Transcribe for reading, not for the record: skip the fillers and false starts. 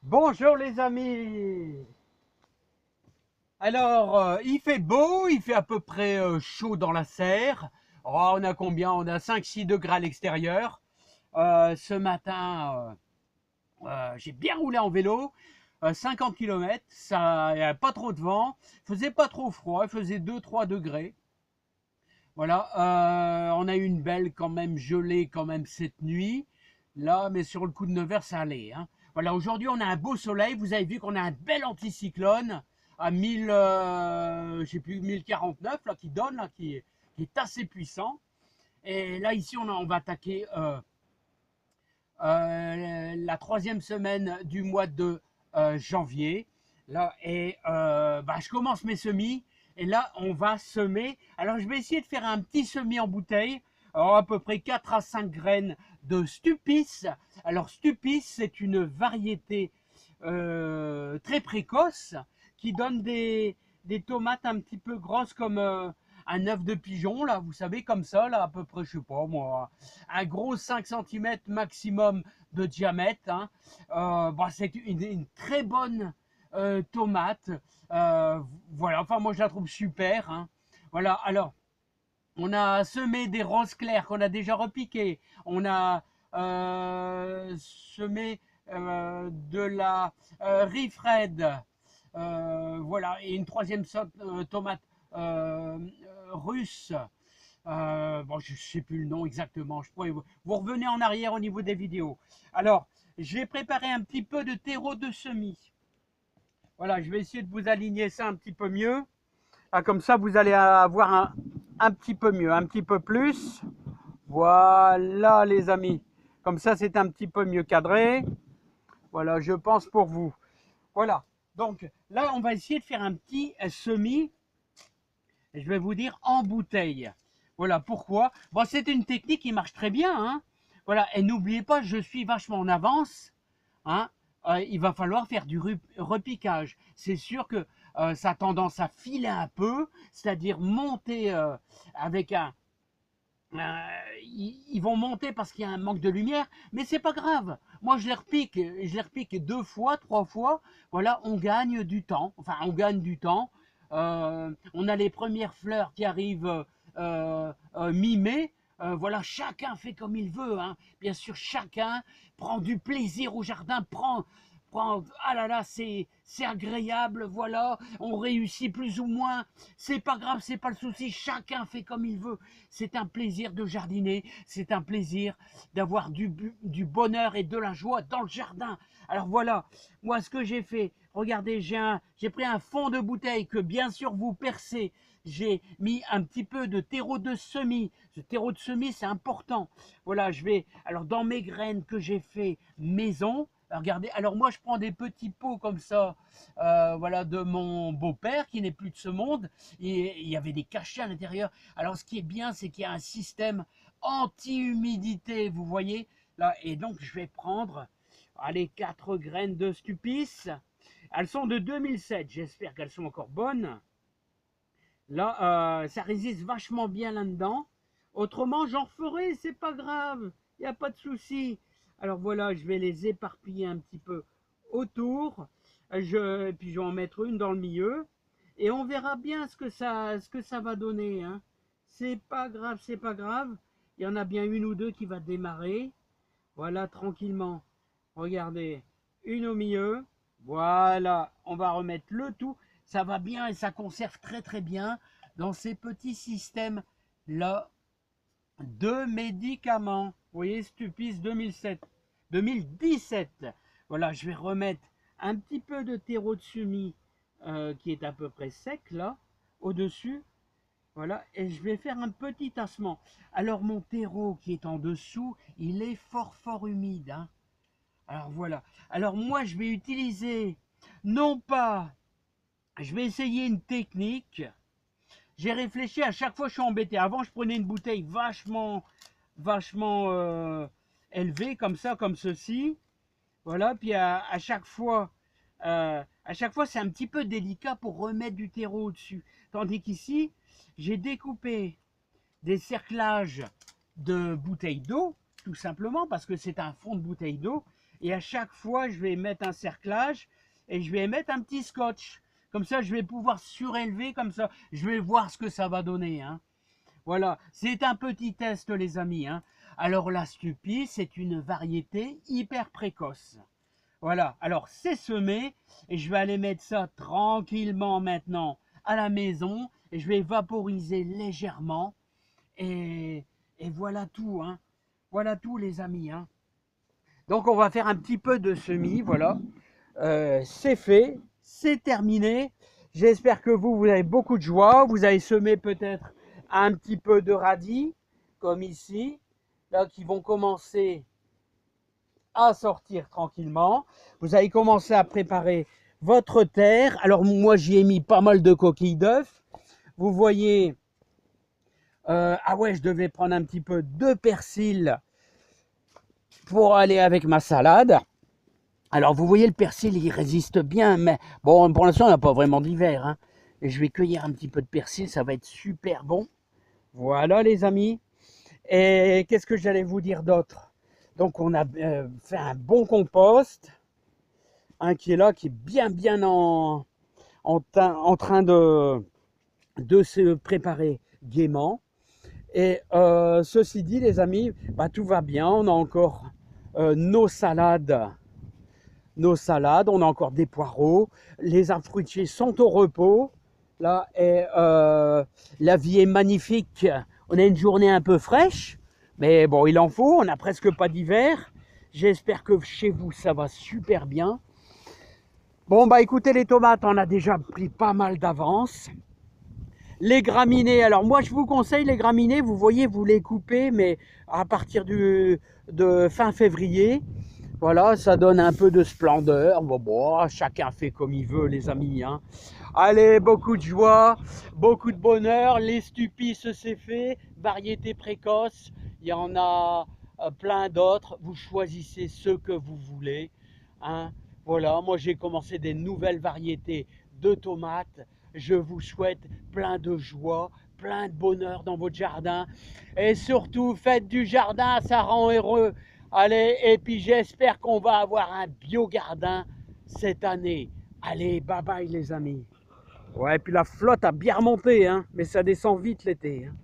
Bonjour les amis. Alors, il fait beau, il fait à peu près chaud dans la serre. Oh, on a combien? On a 5-6 degrés à l'extérieur. Ce matin, j'ai bien roulé en vélo. 50 km, ça, il n'y a pas trop de vent. Il faisait pas trop froid, il faisait 2-3 degrés. Voilà, on a eu une belle quand même gelée quand même cette nuit. Là, mais sur le coup de 9 heures, ça allait, hein. Voilà, aujourd'hui, on a un beau soleil. Vous avez vu qu'on a un bel anticyclone à 1000, je sais plus, 1049, là, qui donne, là, qui est assez puissant. Et là, ici, on va attaquer la troisième semaine du mois de janvier. Là, et je commence mes semis. Et là, on va semer. Alors, je vais essayer de faire un petit semis en bouteille. Alors, à peu près 4 à 5 graines de Stupis. Alors, Stupis, c'est une variété très précoce qui donne des tomates un petit peu grosses comme un œuf de pigeon, là, vous savez, comme ça, là, à peu près, je sais pas moi, un gros 5 cm maximum de diamètre, hein. C'est une très bonne tomate. Voilà, enfin, moi, je la trouve super, hein. Voilà, alors, on a semé des roses claires qu'on a déjà repiquées. On a semé de la Rifred. Voilà, et une troisième tomate euh, russe. Bon, je ne sais plus le nom exactement. Vous revenez en arrière au niveau des vidéos. Alors, j'ai préparé un petit peu de terreau de semis. Voilà, je vais essayer de vous aligner ça un petit peu mieux. Ah, comme ça, vous allez avoir un petit peu mieux, un petit peu plus. Voilà, les amis. Comme ça, c'est un petit peu mieux cadré. Voilà, je pense pour vous. Voilà. Donc là, on va essayer de faire un petit semis. Et je vais vous dire en bouteille. Voilà pourquoi. Bon, c'est une technique qui marche très bien, hein. Voilà. Et n'oubliez pas, je suis vachement en avance, hein. Il va falloir faire du repiquage. C'est sûr que ça a tendance à filer un peu, c'est-à-dire monter avec un, ils vont monter parce qu'il y a un manque de lumière, mais c'est pas grave. Moi, je les repique 2 fois, 3 fois. Voilà, on gagne du temps. Enfin, on gagne du temps. On a les premières fleurs qui arrivent mi-mai. Voilà, chacun fait comme il veut, hein. Bien sûr, chacun prend du plaisir au jardin, ah là là, c'est agréable, voilà, on réussit plus ou moins, c'est pas grave, c'est pas le souci, chacun fait comme il veut. C'est un plaisir de jardiner, c'est un plaisir d'avoir du bonheur et de la joie dans le jardin. Alors voilà, moi ce que j'ai fait, regardez, j'ai pris un fond de bouteille que bien sûr vous percez. J'ai mis un petit peu de terreau de semis. Ce terreau de semis, c'est important. Voilà, alors dans mes graines que j'ai fait maison, regardez, alors moi je prends des petits pots comme ça, voilà, de mon beau-père qui n'est plus de ce monde. Et il y avait des cachets à l'intérieur. Alors ce qui est bien, c'est qu'il y a un système anti-humidité, vous voyez là. Et donc je vais prendre, allez, 4 graines de Stupis. Elles sont de 2007, j'espère qu'elles sont encore bonnes. Là, ça résiste vachement bien là-dedans. Autrement, j'en ferai, c'est pas grave, il n'y a pas de souci. Alors voilà, je vais les éparpiller un petit peu autour. Puis je vais en mettre une dans le milieu. Et on verra bien ce que ça va donner, hein. C'est pas grave, c'est pas grave. Il y en a bien une ou deux qui va démarrer. Voilà, tranquillement. Regardez, une au milieu. Voilà, on va remettre le tout. Ça va bien et ça conserve très très bien dans ces petits systèmes-là de médicaments. Vous voyez, Stupis 2017. Voilà, je vais remettre un petit peu de terreau de semis qui est à peu près sec là, au-dessus. Voilà, et je vais faire un petit tassement. Alors mon terreau qui est en dessous, il est fort fort humide, hein. Alors voilà. Alors moi je vais utiliser, non pas, je vais essayer une technique. J'ai réfléchi, à chaque fois je suis embêté. Avant je prenais une bouteille vachement élevée, comme ça, comme ceci. Voilà, puis à chaque fois c'est un petit peu délicat pour remettre du terreau au-dessus. Tandis qu'ici, j'ai découpé des cerclages de bouteilles d'eau, tout simplement, parce que c'est un fond de bouteille d'eau. Et à chaque fois, je vais mettre un cerclage et je vais mettre un petit scotch. Comme ça, je vais pouvoir surélever, comme ça, je vais voir ce que ça va donner, hein. Voilà, c'est un petit test, les amis, hein. Alors, la Stupie, c'est une variété hyper précoce. Voilà, alors c'est semé et je vais aller mettre ça tranquillement maintenant à la maison et je vais vaporiser légèrement et, et voilà tout, hein. Voilà tout, les amis, hein. Donc, on va faire un petit peu de semis, voilà. C'est fait, c'est terminé. J'espère que vous avez beaucoup de joie. Vous avez semé peut-être un petit peu de radis, comme ici, là, qui vont commencer à sortir tranquillement. Vous avez commencé à préparer votre terre. Alors moi, j'y ai mis pas mal de coquilles d'œufs. Vous voyez, ah ouais, je devais prendre un petit peu de persil pour aller avec ma salade. Alors, vous voyez, le persil, il résiste bien, mais bon, pour l'instant, on n'a pas vraiment d'hiver, hein. Et je vais cueillir un petit peu de persil, ça va être super bon. Voilà, les amis. Et qu'est-ce que j'allais vous dire d'autre? Donc, on a fait un bon compost, hein, qui est là, qui est bien en train de se préparer gaiement. Et ceci dit, les amis, bah, tout va bien. On a encore nos salades, on a encore des poireaux, les arbres fruitiers sont au repos, là, et la vie est magnifique. On a une journée un peu fraîche, mais bon, il en faut, on n'a presque pas d'hiver. J'espère que chez vous, ça va super bien. Bon, bah écoutez, les tomates, on a déjà pris pas mal d'avance. Les graminées, alors moi je vous conseille les graminées, vous voyez, vous les coupez, mais à partir de fin février. Voilà, ça donne un peu de splendeur. Bon, chacun fait comme il veut, les amis, hein. Allez, beaucoup de joie, beaucoup de bonheur. Les Stupies, c'est fait. Variété précoce, il y en a plein d'autres. Vous choisissez ce que vous voulez, hein. Voilà, moi j'ai commencé des nouvelles variétés de tomates. Je vous souhaite plein de joie, plein de bonheur dans votre jardin. Et surtout, faites du jardin, ça rend heureux. Allez, et puis j'espère qu'on va avoir un biogardin cette année. Allez, bye bye les amis. Ouais, et puis la flotte a bien remonté, hein, mais ça descend vite l'été, hein.